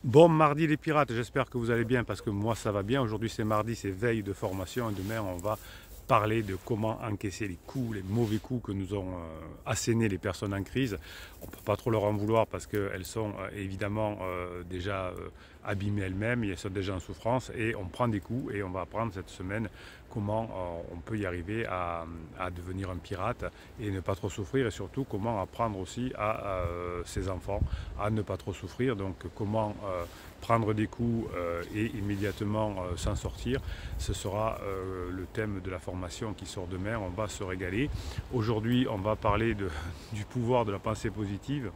Bon mardi les pirates, j'espère que vous allez bien parce que moi ça va bien. Aujourd'hui c'est mardi, c'est veille de formation et demain on va parler de comment encaisser les coups, les mauvais coups que nous ont assénés les personnes en crise. On ne peut pas trop leur en vouloir parce qu'elles sont évidemment déjà abîmées elles-mêmes, elles sont déjà en souffrance et on prend des coups et on va apprendre cette semaine comment on peut y arriver à devenir un pirate et ne pas trop souffrir et surtout comment apprendre aussi à ses enfants à ne pas trop souffrir. Donc comment prendre des coups et immédiatement s'en sortir. Ce sera le thème de la formation qui sort demain. On va se régaler. Aujourd'hui, on va parler du pouvoir de la pensée positive.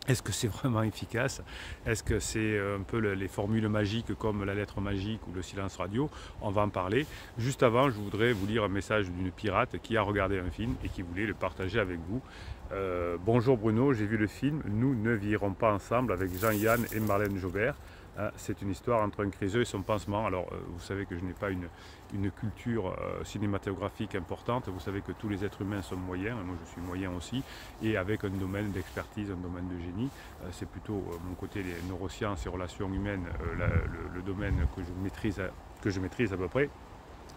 Est-ce que c'est vraiment efficace? Est-ce que c'est un peu les formules magiques comme la lettre magique ou le silence radio? On va en parler. Juste avant, je voudrais vous lire un message d'une pirate qui a regardé un film et qui voulait le partager avec vous. Bonjour Bruno, j'ai vu le film Nous ne vivrons pas ensemble avec Jean-Yann et Marlène Jobert. C'est une histoire entre un criseux et son pansement. Alors, vous savez que je n'ai pas une culture cinématographique importante. Vous savez que tous les êtres humains sont moyens. Moi, je suis moyen aussi. Et avec un domaine d'expertise, un domaine de génie. C'est plutôt mon côté les neurosciences et relations humaines, le domaine que je maîtrise à peu près.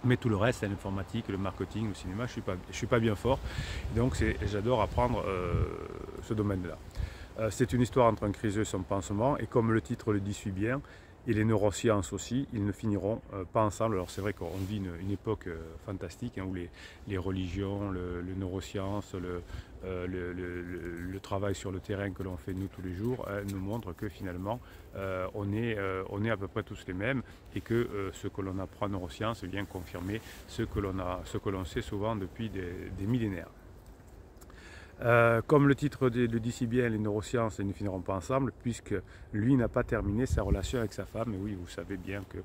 Mais tout le reste, c'est l'informatique, le marketing, le cinéma, je suis pas bien fort. Donc, j'adore apprendre ce domaine-là. C'est une histoire entre un criseux et son pansement, et comme le titre le dit si bien, et les neurosciences aussi, ils ne finiront pas ensemble. Alors c'est vrai qu'on vit une époque fantastique, hein, où les religions, le neurosciences, le travail sur le terrain que l'on fait nous tous les jours nous montrent que finalement on est à peu près tous les mêmes et que ce que l'on apprend en neurosciences vient confirmer ce que l'on sait souvent depuis des millénaires. Comme le titre le dit si bien, les neurosciences ne finiront pas ensemble, puisque lui n'a pas terminé sa relation avec sa femme. Et oui, vous savez bien que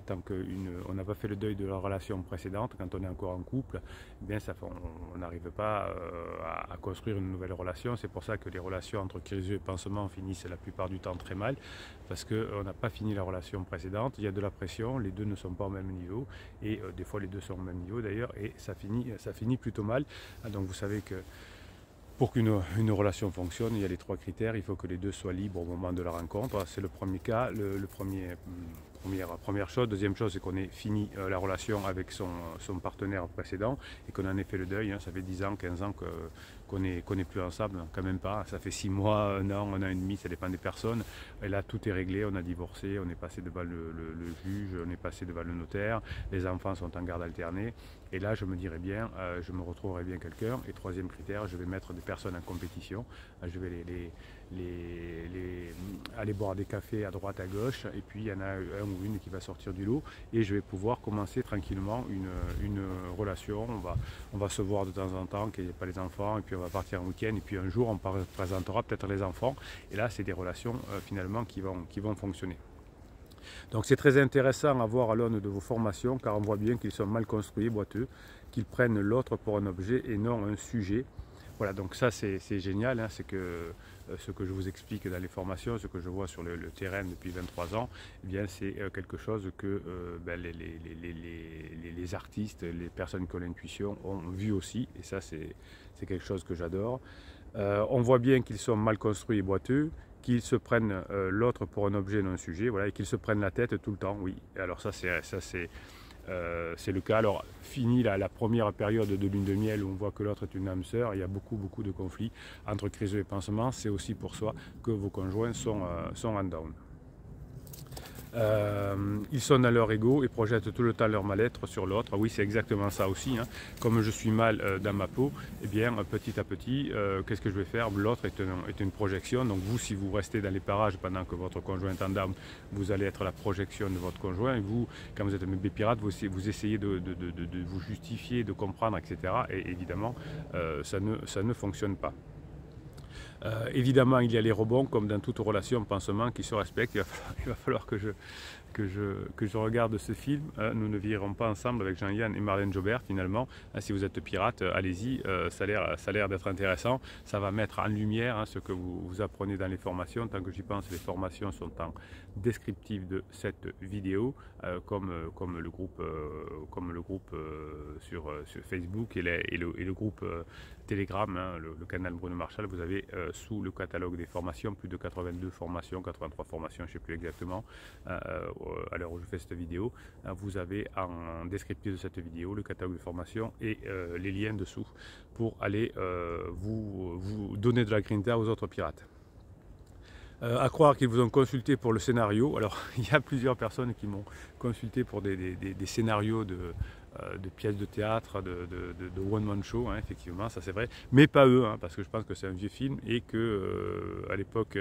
tant qu'on n'a pas fait le deuil de la relation précédente, quand on est encore en couple, eh bien on n'arrive pas à construire une nouvelle relation. C'est pour ça que les relations entre criseux et pansement finissent la plupart du temps très mal, parce qu'on n'a pas fini la relation précédente. Il y a de la pression, les deux ne sont pas au même niveau, et des fois les deux sont au même niveau d'ailleurs, et ça finit plutôt mal. Donc vous savez que pour qu'une relation fonctionne, il y a les trois critères. Il faut que les deux soient libres au moment de la rencontre. C'est le premier cas, première chose. Deuxième chose, c'est qu'on ait fini la relation avec son partenaire précédent et qu'on en ait fait le deuil. Ça fait 10 ans, 15 ans qu'on n'est plus ensemble, quand même pas. Ça fait 6 mois, un an et demi, ça dépend des personnes. Et là, tout est réglé, on a divorcé, on est passé devant le juge, on est passé devant le notaire, les enfants sont en garde alternée. Et là, je me dirais bien, je me retrouverai bien quelqu'un. Et troisième critère, je vais mettre des personnes en compétition. Je vais aller boire des cafés à droite, à gauche. Et puis, il y en a un ou une qui va sortir du lot. Et je vais pouvoir commencer tranquillement une relation. On va se voir de temps en temps, qu'il n'y ait pas les enfants. Et puis, on va partir en week-end. Et puis, un jour, on présentera peut-être les enfants. Et là, c'est des relations finalement qui vont fonctionner. Donc c'est très intéressant à voir à l'aune de vos formations, car on voit bien qu'ils sont mal construits, boiteux, qu'ils prennent l'autre pour un objet et non un sujet. Voilà, donc ça c'est génial, hein, c'est que ce que je vous explique dans les formations, ce que je vois sur le terrain depuis 23 ans, eh bien c'est quelque chose que les artistes, les personnes qui ont l'intuition ont vu aussi, et ça c'est quelque chose que j'adore. On voit bien qu'ils sont mal construits et boiteux, qu'ils se prennent l'autre pour un objet, non un sujet, voilà, et qu'ils se prennent la tête tout le temps, oui. Alors ça c'est le cas. Alors fini la première période de lune de miel où on voit que l'autre est une âme sœur, il y a beaucoup de conflits entre criseux et pansement. C'est aussi pour ça que vos conjoints sont en down. Ils sont dans leur ego et projettent tout le temps leur mal-être sur l'autre. Oui, c'est exactement ça aussi, hein. Comme je suis mal dans ma peau, eh bien, petit à petit, qu'est-ce que je vais faire? L'autre est une projection. Donc vous, si vous restez dans les parages pendant que votre conjoint est en down, vous allez être la projection de votre conjoint. Et vous, quand vous êtes un bébé pirate, vous essayez de vous justifier, de comprendre, etc. Et évidemment, ça ne fonctionne pas. Évidemment, il y a les rebonds, comme dans toute relation, pansement, qui se respectent. Il va falloir que je regarde ce film. Nous ne vivrons pas ensemble avec Jean-Yann et Marlène Jobert, finalement. Si vous êtes pirate, allez-y, ça a l'air d'être intéressant. Ça va mettre en lumière ce que vous apprenez dans les formations. Tant que j'y pense, les formations sont en descriptif de cette vidéo, comme le groupe sur Facebook et le groupe Telegram, hein, le canal Bruno Marchal, vous avez sous le catalogue des formations, plus de 82 formations, 83 formations, je ne sais plus exactement, à l'heure où je fais cette vidéo. Vous avez en descriptif de cette vidéo le catalogue de formations et les liens dessous pour aller vous donner de la grinta aux autres pirates. À croire qu'ils vous ont consulté pour le scénario. Alors, il y a plusieurs personnes qui m'ont consulté pour des scénarios de pièces de théâtre, de one-man show, hein, effectivement, ça c'est vrai. Mais pas eux, hein, parce que je pense que c'est un vieux film et que à l'époque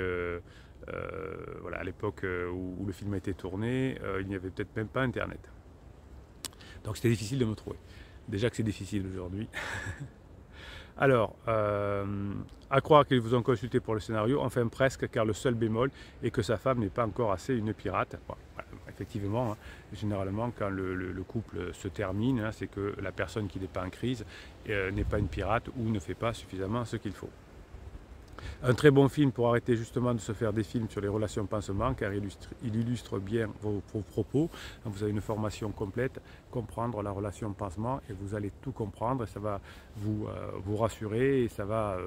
voilà, à l'époque où le film a été tourné, il n'y avait peut-être même pas Internet. Donc c'était difficile de me trouver. Déjà que c'est difficile aujourd'hui. Alors, à croire qu'ils vous ont consulté pour le scénario, enfin presque, car le seul bémol est que sa femme n'est pas encore assez une pirate. Bon, effectivement, hein, généralement, quand le couple se termine, hein, c'est que la personne qui n'est pas en crise n'est pas une pirate ou ne fait pas suffisamment ce qu'il faut. Un très bon film pour arrêter justement de se faire des films sur les relations pansement, car il illustre bien vos propos. Vous avez une formation complète, comprendre la relation pansement, et vous allez tout comprendre, et ça va vous rassurer, et ça va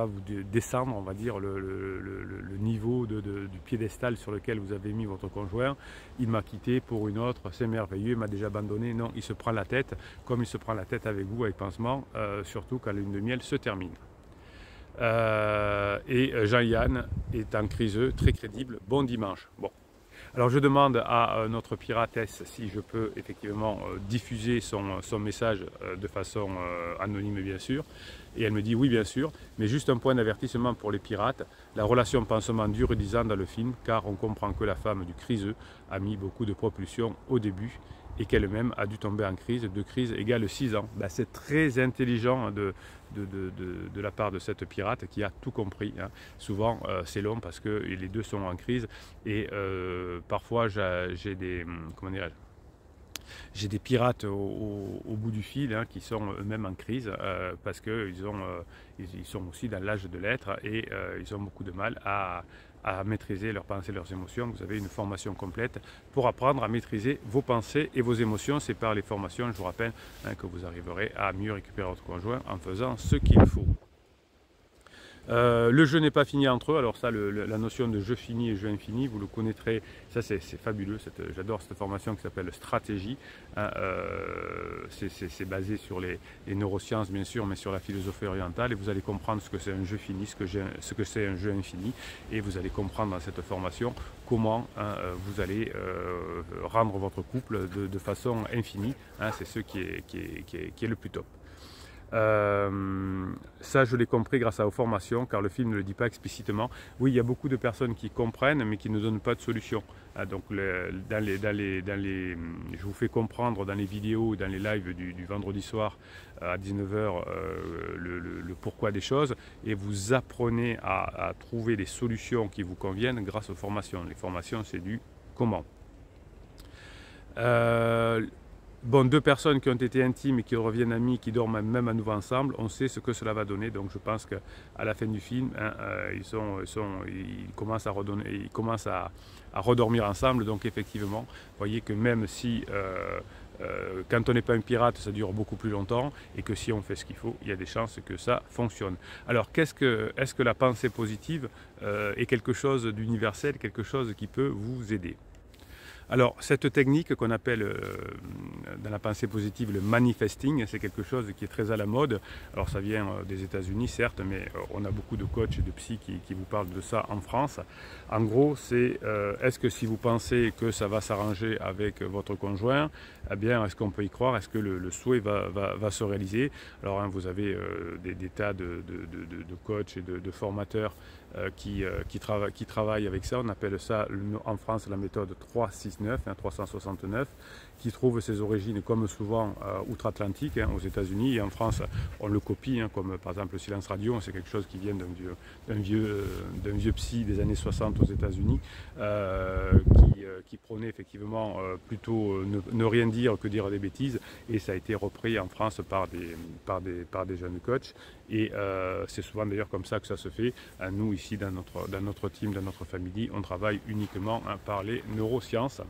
vous descendre, on va dire, le niveau du piédestal sur lequel vous avez mis votre conjoint. Il m'a quitté pour une autre, c'est merveilleux, il m'a déjà abandonné. Non, il se prend la tête, comme il se prend la tête avec vous, avec pansement, surtout quand la lune de miel se termine. Et Jean-Yann est un criseux, très crédible. Bon dimanche. Bon. Alors je demande à notre piratesse si je peux effectivement diffuser son message de façon anonyme bien sûr. Et elle me dit oui bien sûr, mais juste un point d'avertissement pour les pirates. La relation pansement dure 10 ans dans le film, car on comprend que la femme du criseux a mis beaucoup de propulsion au début et qu'elle-même a dû tomber en crise. 2 crises égale 6 ans. Ben, c'est très intelligent de la part de cette pirate qui a tout compris. Hein. Souvent c'est long parce que les deux sont en crise et parfois j'ai des, comment dirais-je, j'ai des pirates au bout du fil, hein, qui sont eux-mêmes en crise parce qu'ils sont aussi dans l'âge de l'être et ils ont beaucoup de mal à maîtriser leurs pensées, leurs émotions. Vous avez une formation complète pour apprendre à maîtriser vos pensées et vos émotions. C'est par les formations, je vous rappelle, hein, que vous arriverez à mieux récupérer votre conjoint en faisant ce qu'il faut. Le jeu n'est pas fini entre eux, alors ça, la notion de jeu fini et jeu infini, vous le connaîtrez, ça c'est fabuleux, j'adore cette formation qui s'appelle stratégie, hein, c'est basé sur les neurosciences bien sûr, mais sur la philosophie orientale, et vous allez comprendre ce que c'est un jeu fini, ce que c'est un jeu infini, et vous allez comprendre dans cette formation comment, hein, vous allez rendre votre couple de façon infinie, hein, c'est ce qui est le plus top. Ça je l'ai compris grâce à vos formations, car le film ne le dit pas explicitement. Oui, il y a beaucoup de personnes qui comprennent mais qui ne donnent pas de solution. Donc je vous fais comprendre dans les vidéos, dans les lives du vendredi soir à 19 h le pourquoi des choses, et vous apprenez à trouver des solutions qui vous conviennent grâce aux formations. Les formations, c'est du comment. Bon, 2 personnes qui ont été intimes et qui reviennent amies, qui dorment même à nouveau ensemble, on sait ce que cela va donner. Donc je pense qu'à la fin du film, hein, ils commencent à redormir ensemble. Donc effectivement, vous voyez que même si quand on n'est pas un pirate, ça dure beaucoup plus longtemps, et que si on fait ce qu'il faut, il y a des chances que ça fonctionne. Alors est-ce que la pensée positive est quelque chose d'universel, quelque chose qui peut vous aider? Alors, cette technique qu'on appelle dans la pensée positive le manifesting, c'est quelque chose qui est très à la mode. Alors, ça vient des États-Unis, certes, mais on a beaucoup de coachs et de psy qui vous parlent de ça en France. En gros, c'est est-ce que si vous pensez que ça va s'arranger avec votre conjoint, eh bien, est-ce qu'on peut y croire? Est-ce que le souhait va se réaliser? Alors, hein, vous avez des tas de coachs et de formateurs qui travaillent avec ça. On appelle ça en France la méthode 369, hein, 369, qui trouve ses origines comme souvent outre-Atlantique, hein, aux États-Unis, et en France on le copie, hein, comme par exemple le silence radio, c'est quelque chose qui vient d'un vieux psy des années 60 aux États-Unis, qui prônait effectivement plutôt ne rien dire que dire des bêtises, et ça a été repris en France par des jeunes coachs, et c'est souvent d'ailleurs comme ça que ça se fait. Nous ici dans notre team, dans notre famille, on travaille uniquement, hein, par les neurosciences.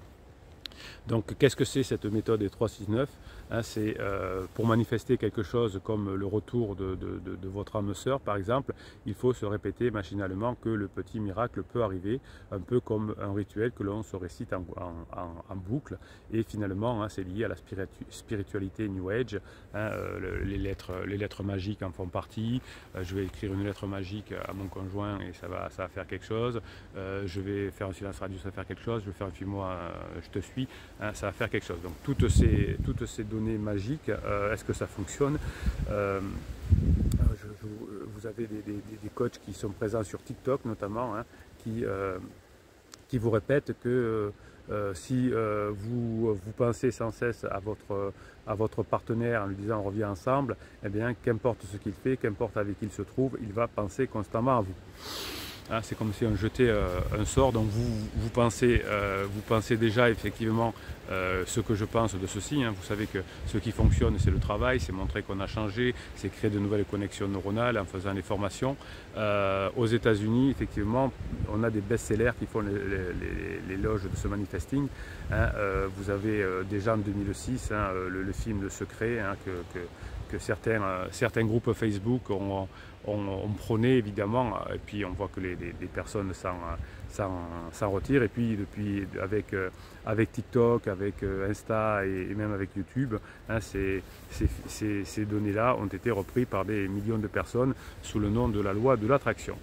Donc qu'est-ce que c'est cette méthode des 369? Hein, c'est pour manifester quelque chose comme le retour de votre âme sœur, par exemple, il faut se répéter machinalement que le petit miracle peut arriver, un peu comme un rituel que l'on se récite en boucle. Et finalement, hein, c'est lié à la spiritualité New Age. Hein, les lettres magiques en font partie. Je vais écrire une lettre magique à mon conjoint et ça va faire quelque chose. Je vais faire un silence radio, ça va faire quelque chose. Je vais faire un film-moi, je te suis, hein, ça va faire quelque chose. Donc toutes ces données magiques, est-ce que ça fonctionne? Vous avez des coachs qui sont présents sur TikTok notamment, hein, qui vous répètent que si vous pensez sans cesse à votre partenaire en lui disant on revient ensemble, eh bien qu'importe ce qu'il fait, qu'importe avec qui il se trouve, il va penser constamment à vous. Hein, c'est comme si on jetait un sort, donc vous pensez déjà effectivement ce que je pense de ceci. Hein. Vous savez que ce qui fonctionne, c'est le travail, c'est montrer qu'on a changé, c'est créer de nouvelles connexions neuronales en faisant les formations. Aux États-Unis, effectivement, on a des best-sellers qui font l'éloge de ce manifesting. Hein. Vous avez déjà en 2006 hein, le film Le Secret, hein, que certains groupes Facebook ont prôné évidemment, et puis on voit que les personnes s'en retirent, et puis depuis avec TikTok, avec Insta et même avec YouTube, hein, ces données-là ont été reprises par des millions de personnes sous le nom de la loi de l'attraction.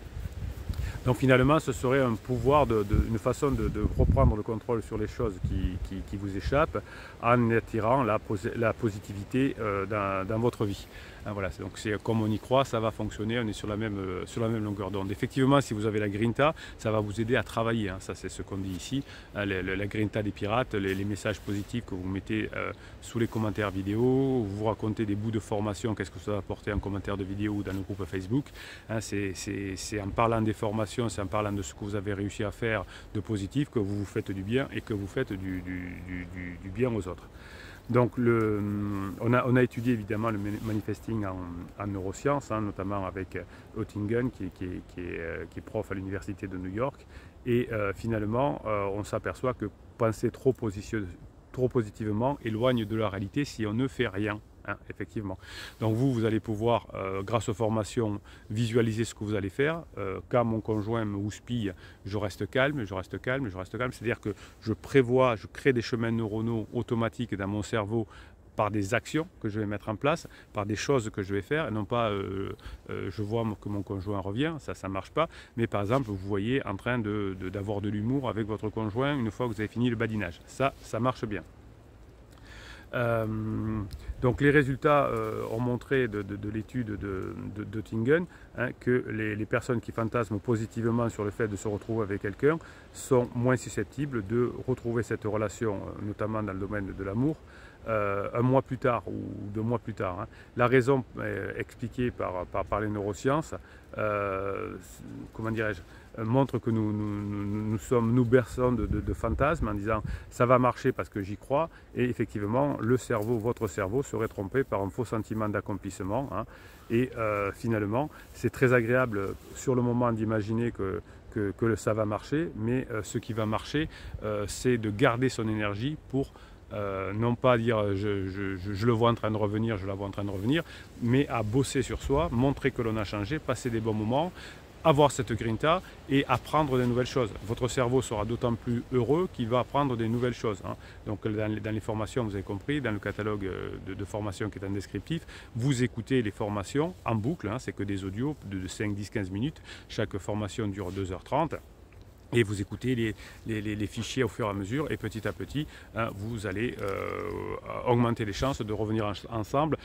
Donc finalement, ce serait un pouvoir, une façon de reprendre le contrôle sur les choses qui vous échappent en attirant la positivité dans votre vie. Hein, voilà, donc c'est comme on y croit, ça va fonctionner, on est sur la même longueur d'onde. Effectivement, si vous avez la grinta, ça va vous aider à travailler, hein, ça c'est ce qu'on dit ici, hein, la grinta des pirates, les messages positifs que vous mettez sous les commentaires vidéo, vous racontez des bouts de formation, qu'est-ce que ça va apporter en commentaire de vidéo ou dans le groupe Facebook, hein, c'est en parlant des formations, c'est en parlant de ce que vous avez réussi à faire de positif que vous vous faites du bien et que vous faites du bien aux autres. Donc on a étudié évidemment le manifesting en neurosciences, hein, notamment avec Oettingen qui est prof à l'université de New York. Et finalement, on s'aperçoit que penser trop positivement éloigne de la réalité si on ne fait rien. Hein, effectivement. Donc vous allez pouvoir, grâce aux formations, visualiser ce que vous allez faire. Quand mon conjoint me houspille, je reste calme, je reste calme, je reste calme. C'est-à-dire que je crée des chemins neuronaux automatiques dans mon cerveau par des actions que je vais mettre en place, par des choses que je vais faire, et non pas je vois que mon conjoint revient, ça ne marche pas, mais par exemple vous voyez en train d'avoir de l'humour avec votre conjoint une fois que vous avez fini le badinage. Ça marche bien. Donc les résultats ont montré de l'étude d'Oettingen hein, que les personnes qui fantasment positivement sur le fait de se retrouver avec quelqu'un sont moins susceptibles de retrouver cette relation, notamment dans le domaine de l'amour, un mois plus tard ou 2 mois plus tard. Hein. La raison expliquée par les neurosciences, comment dirais-je, montre que nous berçons de fantasmes en disant ça va marcher parce que j'y crois, et effectivement votre cerveau serait trompé par un faux sentiment d'accomplissement. Hein. Et finalement c'est très agréable sur le moment d'imaginer que ça va marcher, mais ce qui va marcher c'est de garder son énergie pour non pas dire je le vois en train de revenir, je la vois en train de revenir, mais à bosser sur soi, montrer que l'on a changé, passer des bons moments, avoir cette grinta et apprendre de nouvelles choses. Votre cerveau sera d'autant plus heureux qu'il va apprendre des nouvelles choses. Hein. Donc dans les formations, vous avez compris, dans le catalogue de formation qui est en descriptif, vous écoutez les formations en boucle, hein, c'est que des audios de 5, 10, 15 minutes. Chaque formation dure 2h30. Et vous écoutez les fichiers au fur et à mesure, et petit à petit, hein, vous allez augmenter les chances de revenir ensemble.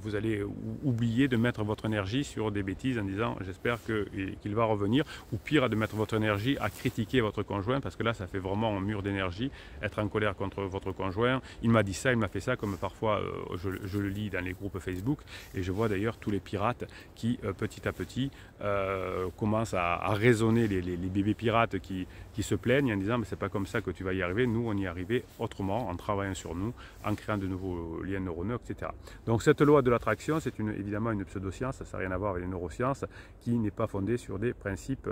Vous allez oublier de mettre votre énergie sur des bêtises en disant j'espère qu'il va revenir, ou pire, de mettre votre énergie à critiquer votre conjoint, parce que là ça fait vraiment un mur d'énergie, être en colère contre votre conjoint. Il m'a dit ça, il m'a fait ça, comme parfois je le lis dans les groupes Facebook, et je vois d'ailleurs tous les pirates qui petit à petit commencent à raisonner, les bébés pirates qui se plaignent en disant mais c'est pas comme ça que tu vas y arriver. Nous on y est arrivé autrement, en travaillant sur nous, en créant de nouveaux liens neuronaux, etc. Donc cette loi de l'attraction, c'est évidemment une pseudoscience, ça n'a rien à voir avec les neurosciences, qui n'est pas fondée sur des principes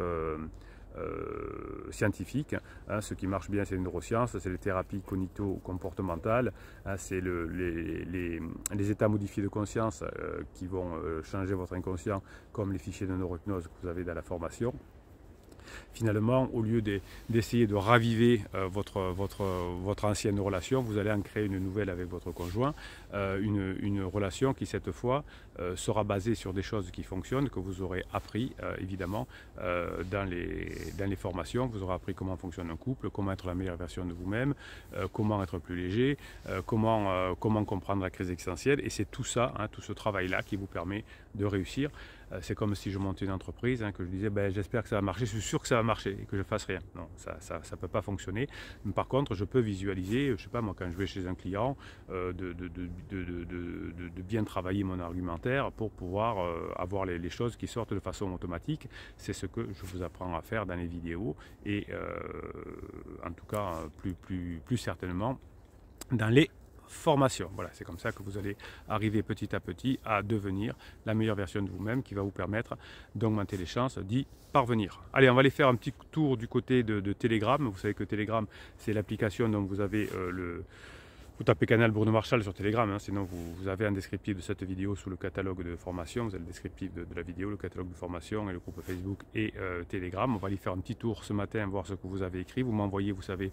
scientifiques. Hein. Ce qui marche bien, c'est les neurosciences, c'est les thérapies cognito-comportementales, hein, c'est les états modifiés de conscience qui vont changer votre inconscient, comme les fichiers de neurohypnose que vous avez dans la formation. Finalement, au lieu d'essayer de raviver votre ancienne relation, vous allez en créer une nouvelle avec votre conjoint, une relation qui cette fois sera basée sur des choses qui fonctionnent, que vous aurez appris évidemment dans les formations. Vous aurez appris comment fonctionne un couple, comment être la meilleure version de vous-même, comment être plus léger, comment comprendre la crise existentielle, et c'est tout ça, hein, tout ce travail-là qui vous permet de réussir. C'est comme si je montais une entreprise, hein, que je disais j'espère que ça va marcher, je suis sûr que ça va marcher et que je fasse rien. Non, ça ne peut pas fonctionner. Mais par contre, je peux visualiser, je ne sais pas moi, quand je vais chez un client, de bien travailler mon argumentaire pour pouvoir avoir les choses qui sortent de façon automatique. C'est ce que je vous apprends à faire dans les vidéos et en tout cas plus certainement dans les formation. Voilà, c'est comme ça que vous allez arriver petit à petit à devenir la meilleure version de vous-même qui va vous permettre d'augmenter les chances d'y parvenir. Allez, on va aller faire un petit tour du côté de Telegram. Vous savez que Telegram, c'est l'application dont vous avez vous tapez Canal Bruno Marchal sur Telegram, hein, sinon vous avez un descriptif de cette vidéo sous le catalogue de formation. Vous avez le descriptif de la vidéo, le catalogue de formation et le groupe Facebook et Telegram. On va aller faire un petit tour ce matin, voir ce que vous avez écrit. Vous m'envoyez, vous savez,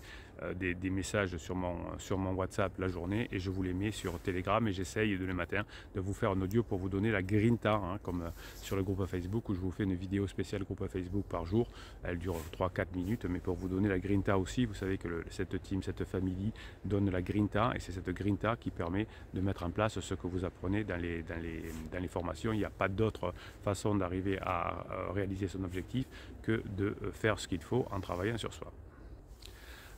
des messages sur mon WhatsApp la journée et je vous les mets sur Telegram et j'essaye de le matin de vous faire un audio pour vous donner la grinta, hein, comme sur le groupe Facebook où je vous fais une vidéo spéciale groupe Facebook par jour. Elle dure 3-4 minutes, mais pour vous donner la grinta aussi, vous savez que cette team, cette famille donne la grinta. Et c'est cette grinta qui permet de mettre en place ce que vous apprenez dans les formations. Il n'y a pas d'autre façon d'arriver à réaliser son objectif que de faire ce qu'il faut en travaillant sur soi.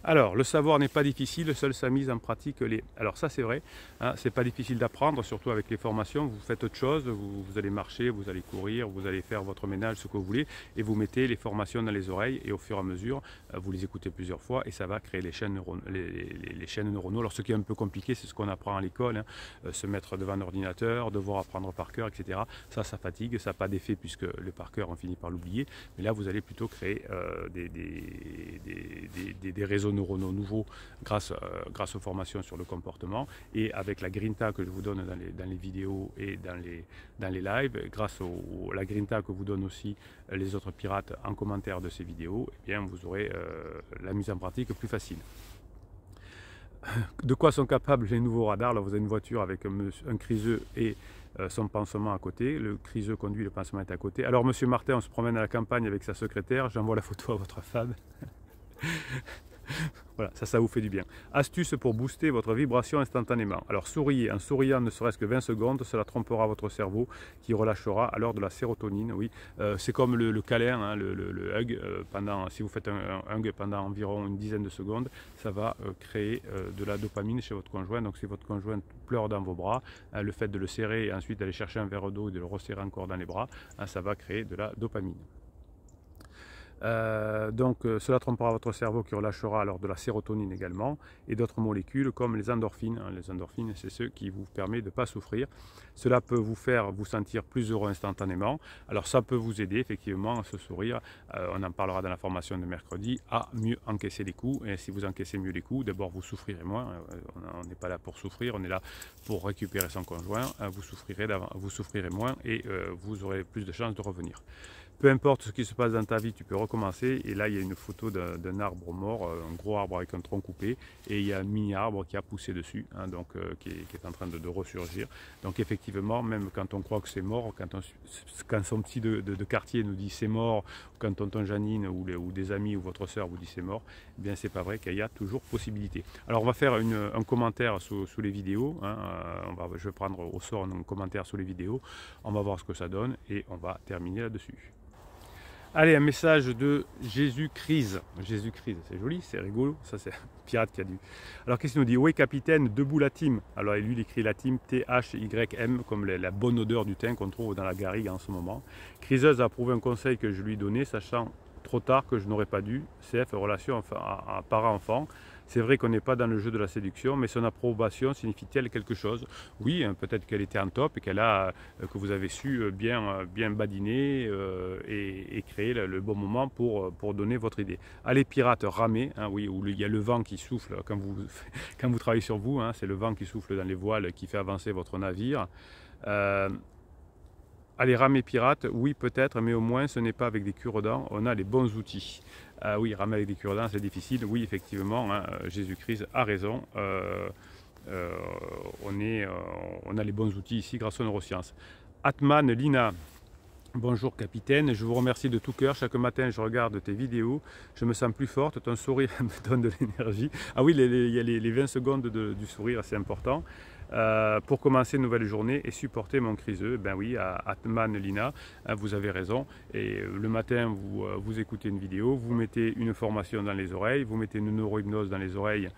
Alors, le savoir n'est pas difficile, seule sa mise en pratique l'est. Alors ça c'est vrai, hein, c'est pas difficile d'apprendre, surtout avec les formations. Vous faites autre chose, vous allez marcher, vous allez courir, vous allez faire votre ménage, ce que vous voulez, et vous mettez les formations dans les oreilles, et au fur et à mesure, vous les écoutez plusieurs fois, et ça va créer les chaînes neuronaux. Alors ce qui est un peu compliqué, c'est ce qu'on apprend à l'école, hein, se mettre devant un ordinateur, devoir apprendre par cœur, etc. Ça fatigue, ça n'a pas d'effet puisque le par cœur, on finit par l'oublier. Mais là, vous allez plutôt créer des réseaux neuronaux nouveaux grâce aux formations sur le comportement, et avec la grinta que je vous donne dans les vidéos et dans les lives, grâce à la grinta que vous donnent aussi les autres pirates en commentaire de ces vidéos, eh bien vous aurez la mise en pratique plus facile. De quoi sont capables les nouveaux radars? Là, vous avez une voiture avec un criseux et son pansement à côté. Le criseux conduit, le pansement est à côté. Alors monsieur Martin, on se promène à la campagne avec sa secrétaire, j'envoie la photo à votre femme. Voilà, ça vous fait du bien. Astuce pour booster votre vibration instantanément. Alors souriez, en souriant ne serait-ce que 20 secondes, cela trompera votre cerveau qui relâchera alors de la sérotonine. Oui, c'est comme le câlin, hein, le hug. Si vous faites un hug pendant environ une dizaine de secondes, ça va créer de la dopamine chez votre conjoint. Donc si votre conjoint pleure dans vos bras, le fait de le serrer et ensuite d'aller chercher un verre d'eau et de le resserrer encore dans les bras, ça va créer de la dopamine. Donc cela trompera votre cerveau qui relâchera alors de la sérotonine également et d'autres molécules comme les endorphines. Les endorphines, c'est ceux qui vous permettent de ne pas souffrir. Cela peut vous faire vous sentir plus heureux instantanément. Alors ça peut vous aider effectivement à ce sourire. On en parlera dans la formation de mercredi, à mieux encaisser les coups. Et si vous encaissez mieux les coups, d'abord vous souffrirez moins. On n'est pas là pour souffrir, on est là pour récupérer son conjoint. Vous souffrirez moins et vous aurez plus de chances de revenir. Peu importe ce qui se passe dans ta vie, tu peux recommencer. Et là, il y a une photo d'un arbre mort, un gros arbre avec un tronc coupé. Et il y a un mini-arbre qui a poussé dessus, hein, donc, qui est en train de ressurgir. Donc effectivement, même quand on croit que c'est mort, quand son petit de quartier nous dit c'est mort, quand tonton Janine ou des amis ou votre soeur vous dit c'est mort, eh bien c'est pas vrai, qu'il y a toujours possibilité. Alors on va faire un commentaire sous les vidéos. Hein, je vais prendre au sort un commentaire sous les vidéos. On va voir ce que ça donne et on va terminer là-dessus. Allez, un message de Jésus-Christ. Jésus-Christ, c'est joli, c'est rigolo. Ça, c'est un pirate qui a dû. Alors, qu'est-ce qu'il nous dit? Oui, capitaine, debout la team. Alors, lui, il écrit la team T-H-Y-M, comme la bonne odeur du thym qu'on trouve dans la garrigue en ce moment. Criseuse a approuvé un conseil que je lui donnais, sachant trop tard que je n'aurais pas dû. CF, relation parent-enfant. C'est vrai qu'on n'est pas dans le jeu de la séduction, mais son approbation signifie-t-elle quelque chose? Oui, hein, peut-être qu'elle était en top et que vous avez su bien badiner et créer le bon moment pour donner votre idée. Allez pirates, ramez, hein, oui, où il y a le vent qui souffle quand vous travaillez sur vous, hein, c'est le vent qui souffle dans les voiles qui fait avancer votre navire. Allez ramer pirate, oui peut-être, mais au moins ce n'est pas avec des cure-dents, on a les bons outils. Oui, ramer avec des cure-dents c'est difficile, oui effectivement, hein, Jésus-Christ a raison, on a les bons outils ici grâce aux neurosciences. Atman, Lina, bonjour capitaine, je vous remercie de tout cœur, chaque matin je regarde tes vidéos, je me sens plus forte, ton sourire me donne de l'énergie. Ah oui, il y a les 20 secondes du sourire, c'est important. Pour commencer une nouvelle journée et supporter mon criseux, ben oui, à Atman Lina, hein, vous avez raison. Et le matin, vous écoutez une vidéo, vous mettez une formation dans les oreilles, vous mettez une neurohypnose dans les oreilles.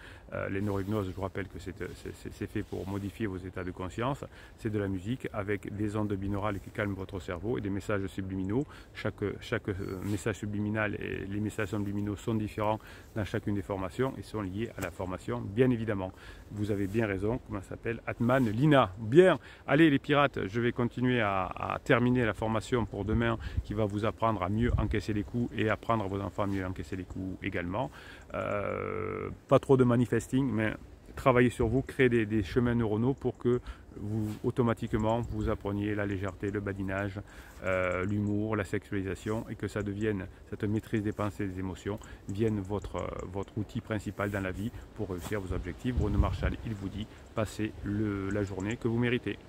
Les neurohypnoses, je vous rappelle que c'est fait pour modifier vos états de conscience. C'est de la musique avec des ondes binaurales qui calment votre cerveau et des messages subliminaux. Chaque message subliminal et les messages subliminaux sont différents dans chacune des formations et sont liés à la formation, bien évidemment. Vous avez bien raison, comment ça s'appelle? Atman Lina. Bien, allez les pirates, je vais continuer à terminer la formation pour demain qui va vous apprendre à mieux encaisser les coups et apprendre à vos enfants à mieux encaisser les coups également. Pas trop de manifesting, mais travaillez sur vous, créez des chemins neuronaux pour que vous automatiquement vous appreniez la légèreté, le badinage, l'humour, la sexualisation et que ça devienne, cette maîtrise des pensées et des émotions vienne votre outil principal dans la vie pour réussir vos objectifs. Bruno Marshall, il vous dit, passez la journée que vous méritez.